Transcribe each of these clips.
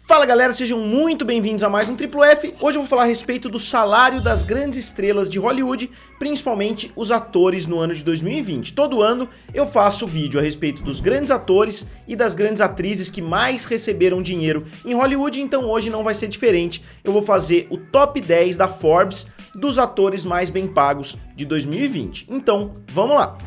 Fala galera, sejam muito bem-vindos a mais um Triplo F. Hoje eu vou falar a respeito do salário das grandes estrelas de Hollywood, principalmente os atores no ano de 2020. Todo ano eu faço vídeo a respeito dos grandes atores e das grandes atrizes que mais receberam dinheiro em Hollywood, então hoje não vai ser diferente. Eu vou fazer o top 10 da Forbes dos atores mais bem pagos de 2020. Então, vamos lá!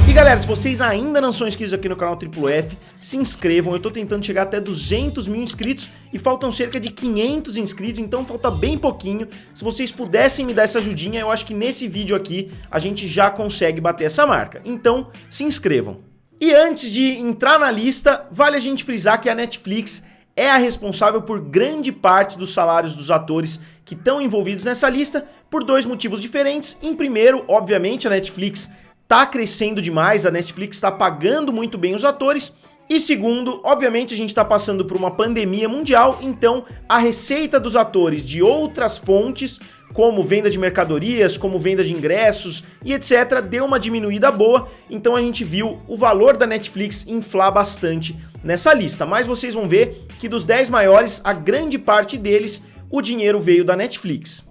E galera, se vocês ainda não são inscritos aqui no canal Triplo F, se inscrevam. Eu tô tentando chegar até 200 mil inscritos e faltam cerca de 500 inscritos, então falta bem pouquinho. Se vocês pudessem me dar essa ajudinha, eu acho que nesse vídeo aqui a gente já consegue bater essa marca. Então, se inscrevam. E antes de entrar na lista, vale a gente frisar que a Netflix é a responsável por grande parte dos salários dos atores que estão envolvidos nessa lista por dois motivos diferentes. Em primeiro, obviamente, a Netflix tá crescendo demais, a Netflix está pagando muito bem os atores. E segundo, obviamente a gente está passando por uma pandemia mundial, então a receita dos atores de outras fontes, como venda de mercadorias, como venda de ingressos e etc, deu uma diminuída boa, então a gente viu o valor da Netflix inflar bastante nessa lista. Mas vocês vão ver que dos 10 maiores, a grande parte deles, o dinheiro veio da Netflix.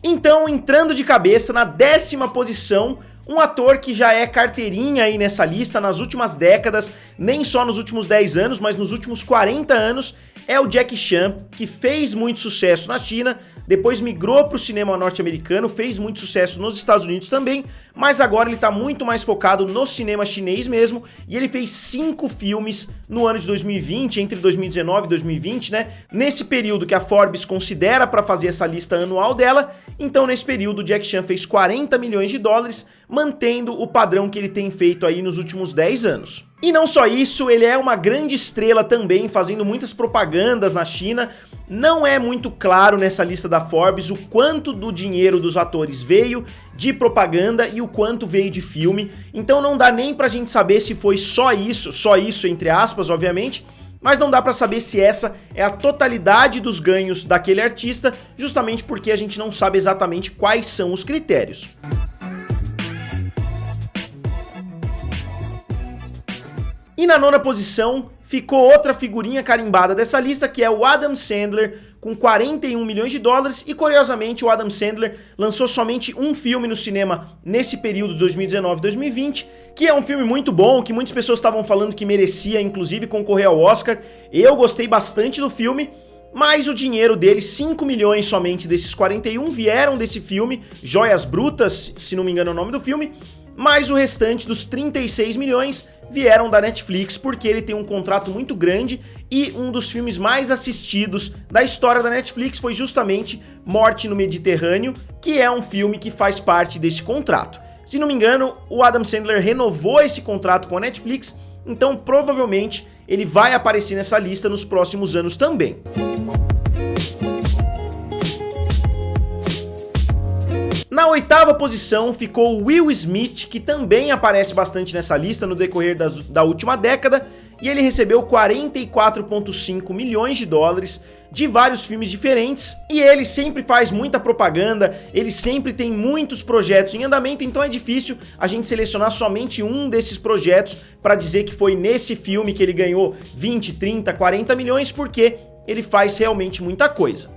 Então, entrando de cabeça, na 10ª posição, um ator que já é carteirinha aí nessa lista nas últimas décadas, nem só nos últimos 10 anos, mas nos últimos 40 anos, é o Jackie Chan, que fez muito sucesso na China, depois migrou para o cinema norte-americano, fez muito sucesso nos Estados Unidos também, mas agora ele está muito mais focado no cinema chinês mesmo, e ele fez 5 filmes no ano de 2020, entre 2019 e 2020, né? Nesse período que a Forbes considera para fazer essa lista anual dela, então nesse período o Jackie Chan fez 40 milhões de dólares, mantendo o padrão que ele tem feito aí nos últimos 10 anos. E não só isso, ele é uma grande estrela também, fazendo muitas propagandas na China. Não é muito claro nessa lista da Forbes o quanto do dinheiro dos atores veio de propaganda e o quanto veio de filme. Então não dá nem pra gente saber se foi só isso entre aspas, obviamente, mas não dá pra saber se essa é a totalidade dos ganhos daquele artista, justamente porque a gente não sabe exatamente quais são os critérios. E na 9ª posição ficou outra figurinha carimbada dessa lista, que é o Adam Sandler, com 41 milhões de dólares, e curiosamente o Adam Sandler lançou somente um filme no cinema nesse período de 2019 e 2020, que é um filme muito bom, que muitas pessoas estavam falando que merecia inclusive concorrer ao Oscar. Eu gostei bastante do filme, mas o dinheiro dele, 5 milhões somente desses 41 vieram desse filme, Joias Brutas, se não me engano é o nome do filme, mas o restante dos 36 milhões vieram da Netflix, porque ele tem um contrato muito grande e um dos filmes mais assistidos da história da Netflix foi justamente Morte no Mediterrâneo, que é um filme que faz parte desse contrato. Se não me engano, o Adam Sandler renovou esse contrato com a Netflix, então provavelmente ele vai aparecer nessa lista nos próximos anos também. Na 8ª posição ficou Will Smith, que também aparece bastante nessa lista no decorrer da última década, e ele recebeu 44,5 milhões de dólares de vários filmes diferentes, e ele sempre faz muita propaganda, ele sempre tem muitos projetos em andamento, então é difícil a gente selecionar somente um desses projetos para dizer que foi nesse filme que ele ganhou 20, 30, 40 milhões, porque ele faz realmente muita coisa.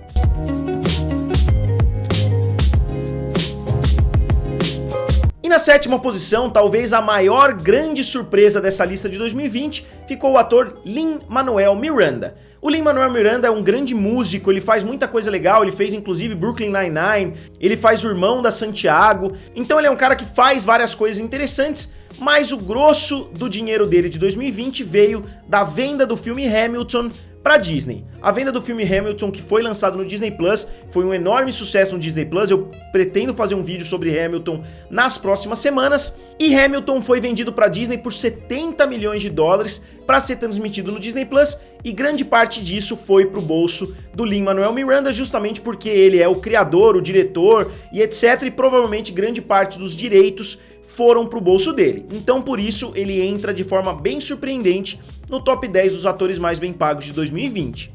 E na 7ª posição, talvez a maior grande surpresa dessa lista de 2020, ficou o ator Lin-Manuel Miranda. O Lin-Manuel Miranda é um grande músico, ele faz muita coisa legal, ele fez inclusive Brooklyn Nine-Nine, ele faz o Irmão da Santiago, então ele é um cara que faz várias coisas interessantes, mas o grosso do dinheiro dele de 2020 veio da venda do filme Hamilton para Disney. A venda do filme Hamilton, que foi lançado no Disney Plus, foi um enorme sucesso no Disney Plus. Eu pretendo fazer um vídeo sobre Hamilton nas próximas semanas. E Hamilton foi vendido para Disney por 70 milhões de dólares para ser transmitido no Disney Plus, e grande parte disso foi pro bolso do Lin-Manuel Miranda, justamente porque ele é o criador, o diretor e etc, e provavelmente grande parte dos direitos foram pro bolso dele. Então por isso ele entra de forma bem surpreendente no top 10 dos atores mais bem pagos de 2020.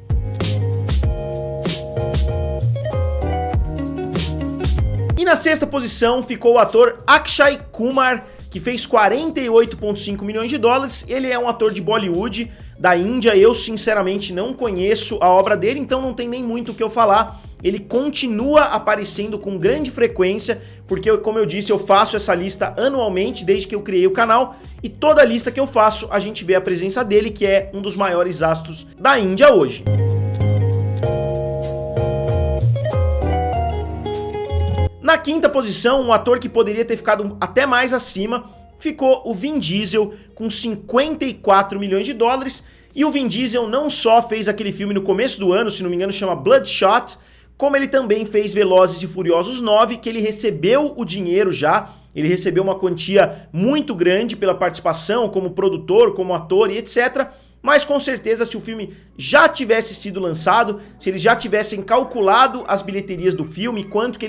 E na sexta posição ficou o ator Akshay Kumar, que fez 48,5 milhões de dólares. Ele é um ator de Bollywood, da Índia. Eu sinceramente não conheço a obra dele, então não tem nem muito o que eu falar. Ele continua aparecendo com grande frequência, porque como eu disse, eu faço essa lista anualmente desde que eu criei o canal, e toda lista que eu faço a gente vê a presença dele, que é um dos maiores astros da Índia hoje. Na quinta posição, um ator que poderia ter ficado até mais acima, ficou o Vin Diesel com 54 milhões de dólares. E o Vin Diesel não só fez aquele filme no começo do ano, se não me engano chama Bloodshot, como ele também fez Velozes e Furiosos 9, que ele recebeu o dinheiro já, ele recebeu uma quantia muito grande pela participação como produtor, como ator e etc. Mas com certeza, se o filme já tivesse sido lançado, se eles já tivessem calculado as bilheterias do filme, quanto que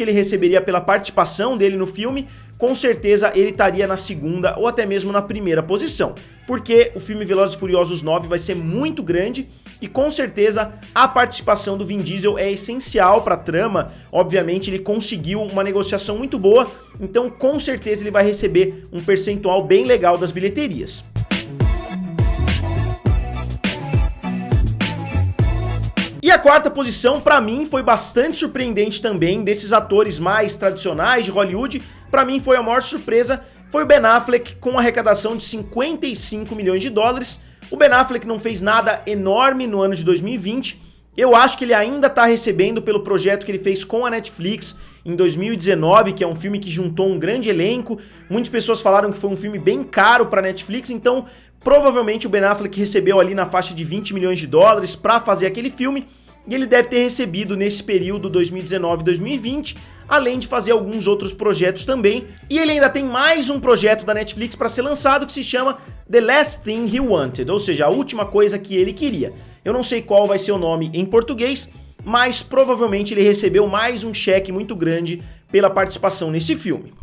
ele receberia pela participação dele no filme, com certeza ele estaria na segunda ou até mesmo na primeira posição, porque o filme Velozes e Furiosos 9 vai ser muito grande e com certeza a participação do Vin Diesel é essencial para a trama. Obviamente ele conseguiu uma negociação muito boa, então com certeza ele vai receber um percentual bem legal das bilheterias. E a quarta posição, pra mim, foi bastante surpreendente também, desses atores mais tradicionais de Hollywood. Pra mim foi a maior surpresa, foi o Ben Affleck com uma arrecadação de 55 milhões de dólares. O Ben Affleck não fez nada enorme no ano de 2020. Eu acho que ele ainda tá recebendo pelo projeto que ele fez com a Netflix em 2019, que é um filme que juntou um grande elenco. Muitas pessoas falaram que foi um filme bem caro pra Netflix, então provavelmente o Ben Affleck recebeu ali na faixa de 20 milhões de dólares pra fazer aquele filme, e ele deve ter recebido nesse período 2019-2020, além de fazer alguns outros projetos também. E ele ainda tem mais um projeto da Netflix para ser lançado que se chama The Last Thing He Wanted, ou seja, a última coisa que ele queria. Eu não sei qual vai ser o nome em português, mas provavelmente ele recebeu mais um cheque muito grande pela participação nesse filme.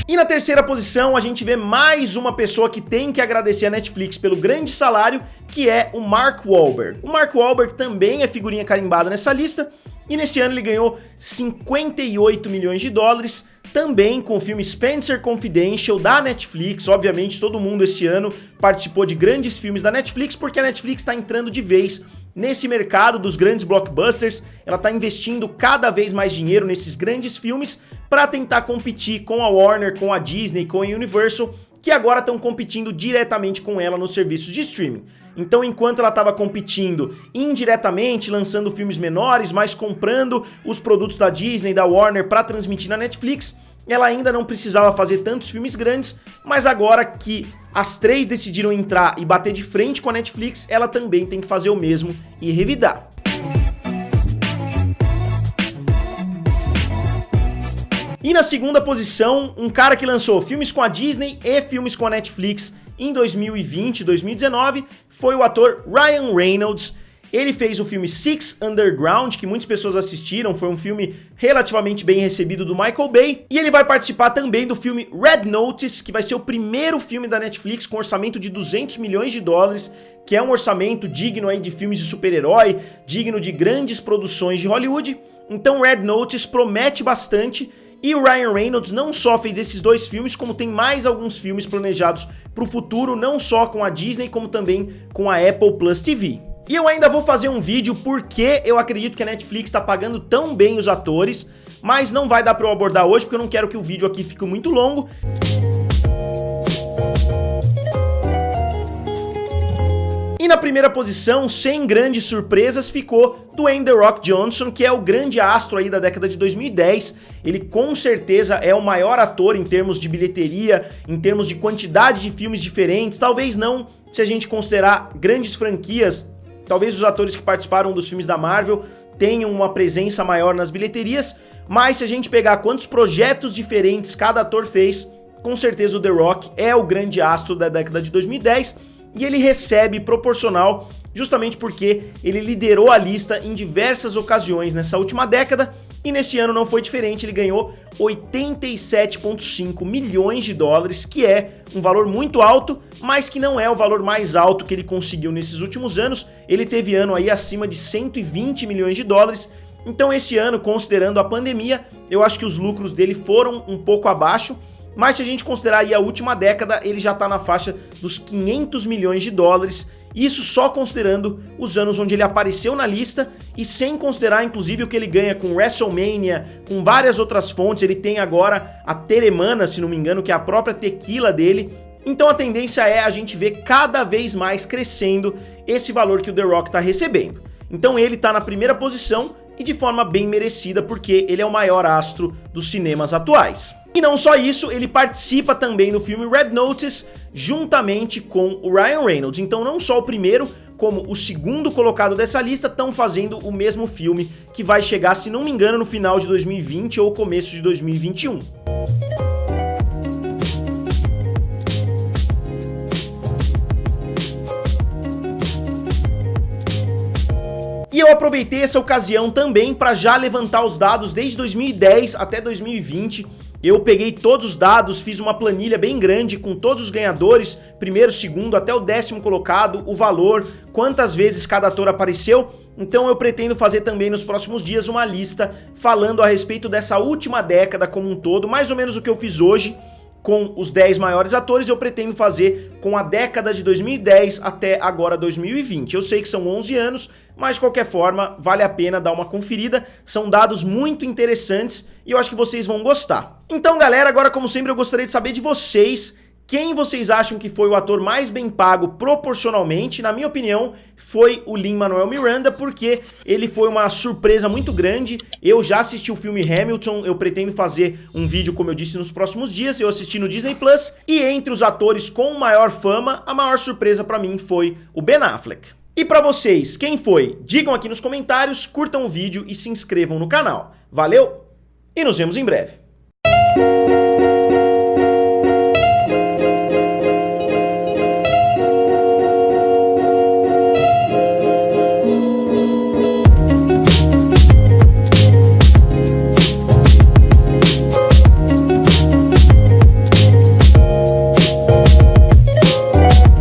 E na terceira posição a gente vê mais uma pessoa que tem que agradecer a Netflix pelo grande salário, que é o Mark Wahlberg. O Mark Wahlberg também é figurinha carimbada nessa lista, e nesse ano ele ganhou 58 milhões de dólares, também com o filme Spencer Confidential da Netflix. Obviamente todo mundo esse ano participou de grandes filmes da Netflix, porque a Netflix está entrando de vez nesse mercado dos grandes blockbusters. Ela está investindo cada vez mais dinheiro nesses grandes filmes para tentar competir com a Warner, com a Disney, com a Universal, que agora estão competindo diretamente com ela nos serviços de streaming. Então, enquanto ela estava competindo indiretamente, lançando filmes menores, mas comprando os produtos da Disney, da Warner para transmitir na Netflix, ela ainda não precisava fazer tantos filmes grandes, mas agora que as três decidiram entrar e bater de frente com a Netflix, ela também tem que fazer o mesmo e revidar. E na segunda posição, um cara que lançou filmes com a Disney e filmes com a Netflix em 2020 e 2019 foi o ator Ryan Reynolds. Ele fez o filme Six Underground, que muitas pessoas assistiram, foi um filme relativamente bem recebido do Michael Bay. E ele vai participar também do filme Red Notice, que vai ser o primeiro filme da Netflix com orçamento de 200 milhões de dólares, que é um orçamento digno aí de filmes de super-herói, digno de grandes produções de Hollywood. Então Red Notice promete bastante. E o Ryan Reynolds não só fez esses dois filmes, como tem mais alguns filmes planejados para o futuro, não só com a Disney, como também com a Apple Plus TV. E eu ainda vou fazer um vídeo porque eu acredito que a Netflix está pagando tão bem os atores, mas não vai dar para eu abordar hoje, porque eu não quero que o vídeo aqui fique muito longo. E na primeira posição, sem grandes surpresas, ficou Dwayne The Rock Johnson, que é o grande astro aí da década de 2010. Ele com certeza é o maior ator em termos de bilheteria, em termos de quantidade de filmes diferentes. Talvez não se a gente considerar grandes franquias, talvez os atores que participaram dos filmes da Marvel tenham uma presença maior nas bilheterias, mas se a gente pegar quantos projetos diferentes cada ator fez, com certeza o The Rock é o grande astro da década de 2010. E ele recebe proporcional justamente porque ele liderou a lista em diversas ocasiões nessa última década. E neste ano não foi diferente, ele ganhou 87,5 milhões de dólares, que é um valor muito alto, mas que não é o valor mais alto que ele conseguiu nesses últimos anos. Ele teve ano aí acima de 120 milhões de dólares, então esse ano, considerando a pandemia, eu acho que os lucros dele foram um pouco abaixo, mas se a gente considerar aí a última década, ele já está na faixa dos 500 milhões de dólares, isso só considerando os anos onde ele apareceu na lista e sem considerar inclusive o que ele ganha com WrestleMania, com várias outras fontes. Ele tem agora a Teremana, se não me engano, que é a própria tequila dele. Então a tendência é a gente ver cada vez mais crescendo esse valor que o The Rock está recebendo. Então ele está na primeira posição e de forma bem merecida, porque ele é o maior astro dos cinemas atuais. E não só isso, ele participa também do filme Red Notice, juntamente com o Ryan Reynolds. Então não só o primeiro, como o segundo colocado dessa lista estão fazendo o mesmo filme, que vai chegar, se não me engano, no final de 2020 ou começo de 2021. E eu aproveitei essa ocasião também para já levantar os dados desde 2010 até 2020. Eu peguei todos os dados, fiz uma planilha bem grande com todos os ganhadores, primeiro, segundo, até o 10º colocado, o valor, quantas vezes cada ator apareceu. Então eu pretendo fazer também nos próximos dias uma lista falando a respeito dessa última década como um todo, mais ou menos o que eu fiz hoje com os 10 maiores atores, eu pretendo fazer com a década de 2010 até agora 2020. Eu sei que são 11 anos, mas de qualquer forma vale a pena dar uma conferida, são dados muito interessantes e eu acho que vocês vão gostar. Então galera, agora como sempre eu gostaria de saber de vocês, quem vocês acham que foi o ator mais bem pago proporcionalmente? Na minha opinião, foi o Lin-Manuel Miranda, porque ele foi uma surpresa muito grande. Eu já assisti o filme Hamilton, eu pretendo fazer um vídeo, como eu disse, nos próximos dias. Eu assisti no Disney Plus, e entre os atores com maior fama, a maior surpresa pra mim foi o Ben Affleck. E pra vocês, quem foi? Digam aqui nos comentários, curtam o vídeo e se inscrevam no canal. Valeu, e nos vemos em breve.